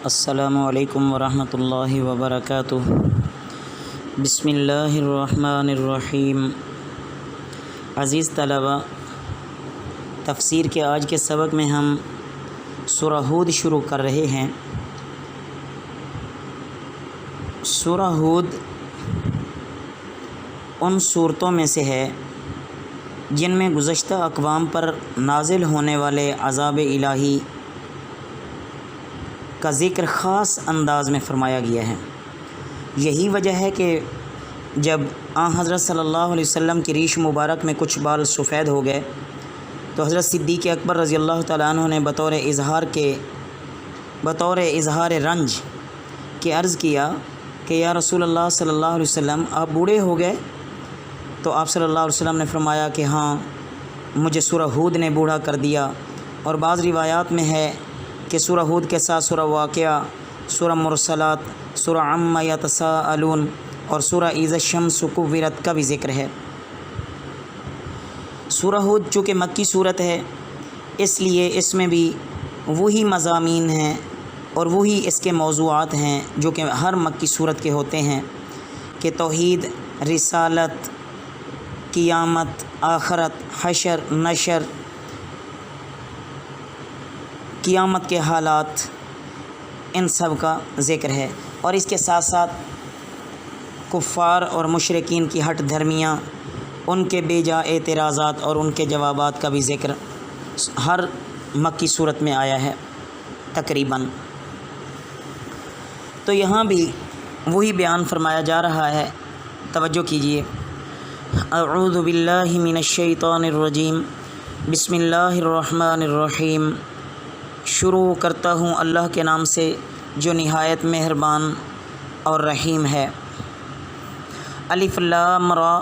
السلام علیکم ورحمۃ اللہ وبرکاتہ۔ بسم اللہ الرحمن الرحیم۔ عزیز طلبہ، تفسیر کے آج کے سبق میں ہم سورہ ہود شروع کر رہے ہیں۔ سورہ ہود ان صورتوں میں سے ہے جن میں گزشتہ اقوام پر نازل ہونے والے عذاب الہی کا ذکر خاص انداز میں فرمایا گیا ہے۔ یہی وجہ ہے کہ جب حضرت صلی اللہ علیہ وسلم کی ریش مبارک میں کچھ بال سفید ہو گئے تو حضرت صدیق اکبر رضی اللہ تعالیٰ عنہ نے بطور اظہار رنج کے عرض کیا کہ یا رسول اللہ صلی اللہ علیہ وسلم، آپ بوڑھے ہو گئے؟ تو آپ صلی اللہ علیہ وسلم نے فرمایا کہ ہاں، مجھے سورہ ہود نے بوڑھا کر دیا۔ اور بعض روایات میں ہے کہ سورہ ہود کے ساتھ سورہ واقعہ، سورہ مرسلات، سورہ عما یتساءلون اور سورہ اذا الشمس کورت کا بھی ذکر ہے۔ سورہ ہود چونکہ مکی صورت ہے، اس لیے اس میں بھی وہی مضامین ہیں اور وہی اس کے موضوعات ہیں جو کہ ہر مکی صورت کے ہوتے ہیں، کہ توحید، رسالت، قیامت، آخرت، حشر، نشر، قیامت کے حالات، ان سب کا ذکر ہے۔ اور اس کے ساتھ ساتھ کفار اور مشرکین کی ہٹ دھرمیاں، ان کے بے جا اعتراضات اور ان کے جوابات کا بھی ذکر ہر مکی صورت میں آیا ہے تقریباً۔ تو یہاں بھی وہی بیان فرمایا جا رہا ہے، توجہ کیجیے۔ اعوذ باللہ من الشیطان الرجیم، بسم اللہ الرحمن الرحیم۔ شروع کرتا ہوں اللہ کے نام سے جو نہایت مہربان اور رحیم ہے۔ الف لام را،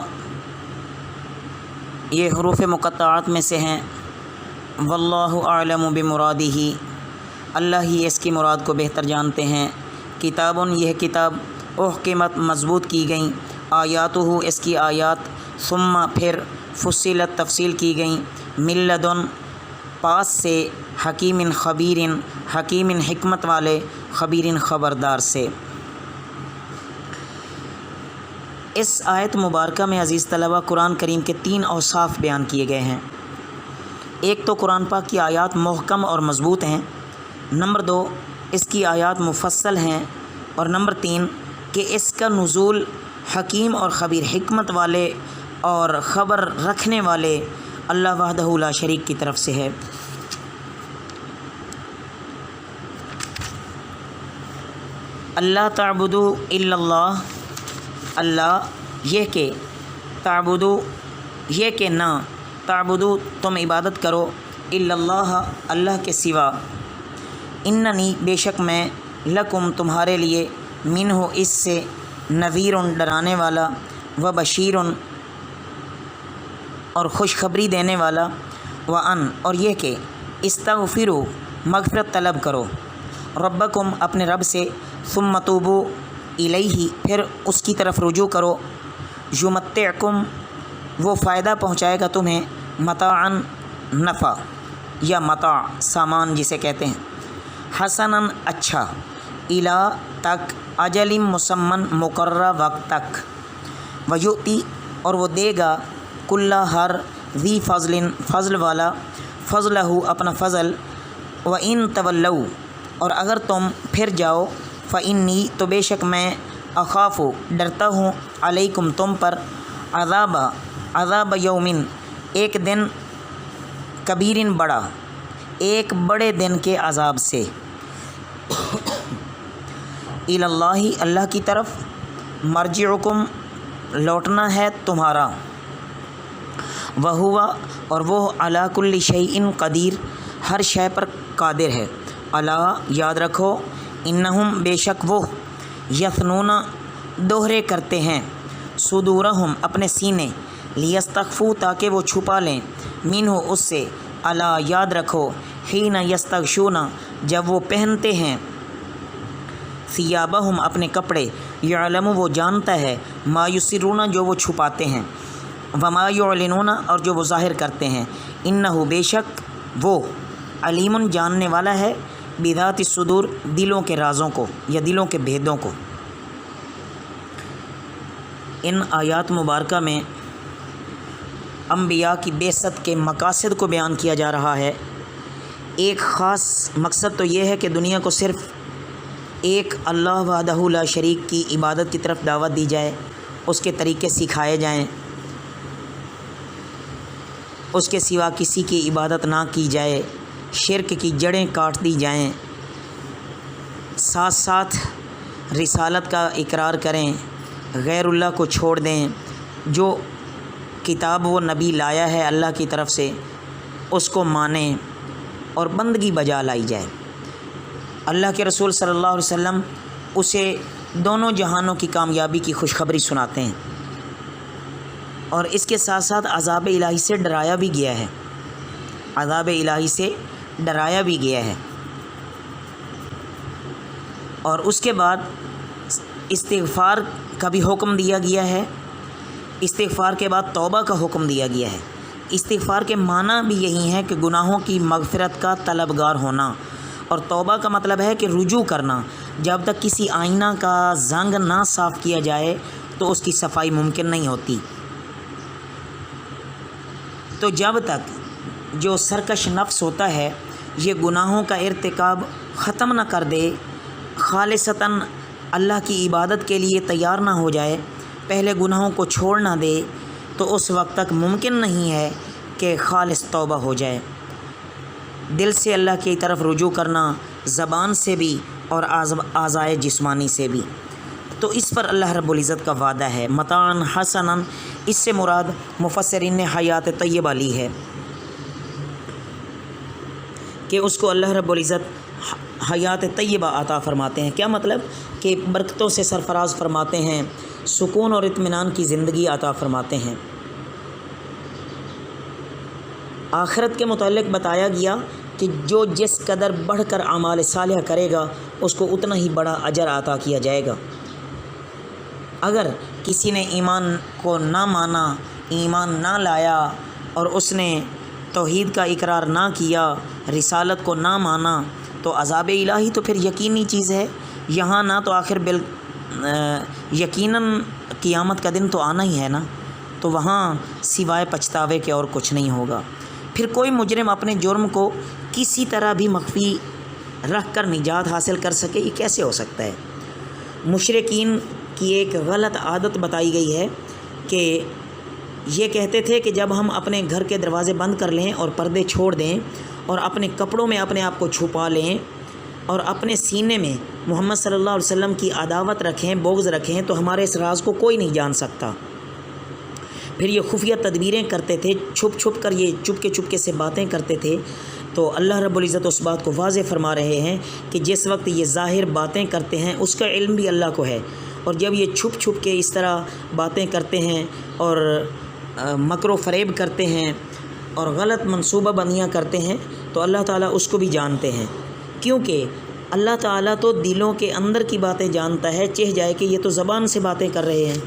یہ حروف مقطعات میں سے ہیں۔ واللہ اعلم بمرادہ، اللہ ہی اس کی مراد کو بہتر جانتے ہیں۔ کتاب، یہ کتاب، احکمت، مضبوط کی گئیں، آیاتہ، اس کی آیات، ثم پھر، فصلت، تفصیل کی گئیں، من لدن، پاس سے، حکیم خبیر، حکیم حکمت والے، خبیر خبردار سے۔ اس آیت مبارکہ میں عزیز طلبہ قرآن کریم کے 3 اوصاف بیان کیے گئے ہیں۔ ایک تو قرآن پاک کی آیات محکم اور مضبوط ہیں، نمبر 2 اس کی آیات مفصل ہیں، اور نمبر 3 کہ اس کا نزول حکیم اور خبیر، حکمت والے اور خبر رکھنے والے اللہ وحدہ لا شریک کی طرف سے ہے۔ اللہ تعبدوا الا اللہ، اللہ یہ کہ تعبدوا، یہ کہ نہ، تعبدوا تم عبادت کرو، الا اللہ اللہ کے سوا، اننی بے شک میں، لکم تمہارے لیے، منہ اس سے، نذیر ڈرانے والا، و بشیر اور خوشخبری دینے والا، وان اور یہ کہ استغفروا مغفرت طلب کرو، ربکم اپنے رب سے، ثم توبوا الیہ پھر اس کی طرف رجوع کرو، یمتعکم وہ فائدہ پہنچائے گا تمہیں، متاعن نفع یا متاع سامان جسے کہتے ہیں، حسناً اچھا، الی تک، اجل مسمن مقررہ وقت تک، ویؤتی اور وہ دے گا، کل ہر، ذی فضل فضل والا، فضلہ اپنا فضل، وان تولوا اور اگر تم پھر جاؤ، فانی تو بے شک میں، اخاف ڈرتا ہوں، علیکم تم پر، عذاب یومن ایک دن، کبیرن بڑا، ایک بڑے دن کے عذاب سے، الی اللہ اللہ کی طرف، مرجعکم لوٹنا ہے تمہارا، وہوا اور وہ، علی کل شیء قدیر ہر شے پر قادر ہے، الا یاد رکھو، انہم بے شک وہ، یثنون دوہرے کرتے ہیں، صدورہم اپنے سینے، لیستخفوا تاکہ وہ چھپا لیں، منہ اس سے، الا یاد رکھو، حین یستغشون جب وہ پہنتے ہیں، ثیابہم اپنے کپڑے، یعلم وہ جانتا ہے، ما یسرون جو وہ چھپاتے ہیں، وما یعلنون اور جو وہ ظاہر کرتے ہیں، انہ بے شک وہ، علیم جاننے والا ہے، बिदात सुदूर, दिलों के राज़ों को या दिलों के भेदों को। इन आयात मुबारका में अम्बिया की बेसत के मकासद को बयान किया जा रहा है। एक ख़ास मकसद तो ये है कि दुनिया को सिर्फ़ एक अल्लाह वहदहू ला शरीक की इबादत की तरफ दावत दी जाए, उसके तरीक़े सिखाए जाएं, उसके सिवा किसी की इबादत ना की जाए, शिरक की जड़ें काट दी जाएं, साथ साथ रिसालत का इकरार करें, गैरुल्लाह को छोड़ दें, जो किताब वो नबी लाया है अल्लाह की तरफ से उसको मानें और बंदगी बजा लाई जाए। अल्लाह के रसूल सल्लल्लाहु अलैहि वसल्लम उसे दोनों जहानों की कामयाबी की खुशखबरी सुनाते हैं और इसके साथ साथ अज़ाब इलाही से डराया भी गया है, अज़ाब इलाही से डराया भी गया है। और उसके बाद इस्तिग़फ़ार का भी हुक्म दिया गया है। इस्तिग़फ़ार के बाद तौबा का हुक्म दिया गया है। इस्तिग़फ़ार के माना भी यही है कि गुनाहों की मग़फ़िरत का तलबगार होना, और तौबा का मतलब है कि रुजू करना। जब तक किसी आईना का जंग ना साफ़ किया जाए तो उसकी सफाई मुमकिन नहीं होती। तो जब तक जो सरकश नफ्स होता है ये गुनाहों का इर्तिकाब ख़त्म ना कर दे, खालिसतन अल्लाह की इबादत के लिए तैयार ना हो जाए, पहले गुनाहों को छोड़ ना दे, तो उस वक्त तक मुमकिन नहीं है कि खालिस तौबा हो जाए। दिल से अल्लाह की तरफ रुजू करना, ज़बान से भी और आज़ाए जिस्मानी से भी। तो इस पर अल्लाह रब्बुल इज़्ज़त का वादा है मतान हसनन। इससे मुराद मुफस्सिरीन ने हयात तय्यबा ली है कि उसको अल्लाह रब्बुल इज़्ज़त हयात तय्यबा अता फ़रमाते हैं। क्या मतलब कि बरकतों से सरफराज फरमाते हैं, सुकून और इत्मीनान की ज़िंदगी अता फ़रमाते हैं। आखिरत के मुताल्लिक़ बताया गया कि जो जिस कदर बढ़कर आमाल सालिह करेगा उसको उतना ही बड़ा अजर अता किया जाएगा। अगर किसी ने ईमान को ना माना, ईमान ना लाया और उसने तौहीद का इकरार ना किया, रिसालत को ना माना, तो अज़ाब इलाही तो फिर यकीनी चीज़ है। यहाँ ना तो आखिर यकीनन क़ियामत का दिन तो आना ही है ना, तो वहाँ सिवाय पछतावे के और कुछ नहीं होगा। फिर कोई मुजरिम अपने जुर्म को किसी तरह भी मख्फी रख कर निजात हासिल कर सके, ये कैसे हो सकता है? मुशरिकीन की एक गलत आदत बताई गई है कि ये कहते थे कि जब हम अपने घर के दरवाज़े बंद कर लें और पर्दे छोड़ दें और अपने कपड़ों में अपने आप को छुपा लें और अपने सीने में मोहम्मद सल्लल्लाहु अलैहि वसल्लम की अदावत रखें, बोग़्ज़ रखें, तो हमारे इस राज को कोई नहीं जान सकता। फिर ये खुफिया तदबीरें करते थे, छुप छुप कर ये चुपके से बातें करते थे। तो अल्लाह रब्बुल इज़्ज़त उस बात को वाज़े फरमा रहे हैं कि जिस वक्त ये ज़ाहिर बातें करते हैं उसका इल्म भी अल्लाह को है, और जब ये छुप छुप के इस तरह बातें करते हैं और मकरो फ़रेब करते हैं और गलत मंसूबा बंदियाँ करते हैं, तो अल्लाह ताला उसको भी जानते हैं। क्योंकि अल्लाह ताला तो दिलों के अंदर की बातें जानता है, चह जाए कि ये तो ज़बान से बातें कर रहे हैं।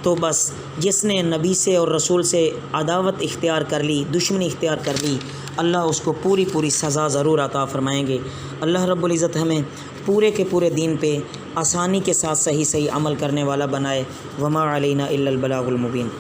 तो बस जिसने नबी से और रसूल से अदावत इख्तियार कर ली, दुश्मनी इख्तियार कर ली, अल्लाह उसको पूरी पूरी सज़ा ज़रूर अता फ़रमाएंगे। अल्लाह रब्बुल इज़्ज़त हमें पूरे के पूरे दीन पे आसानी के साथ सही सही अमल करने वाला बनाए। वमा अलैना इल्लल बलागुल मुबीन।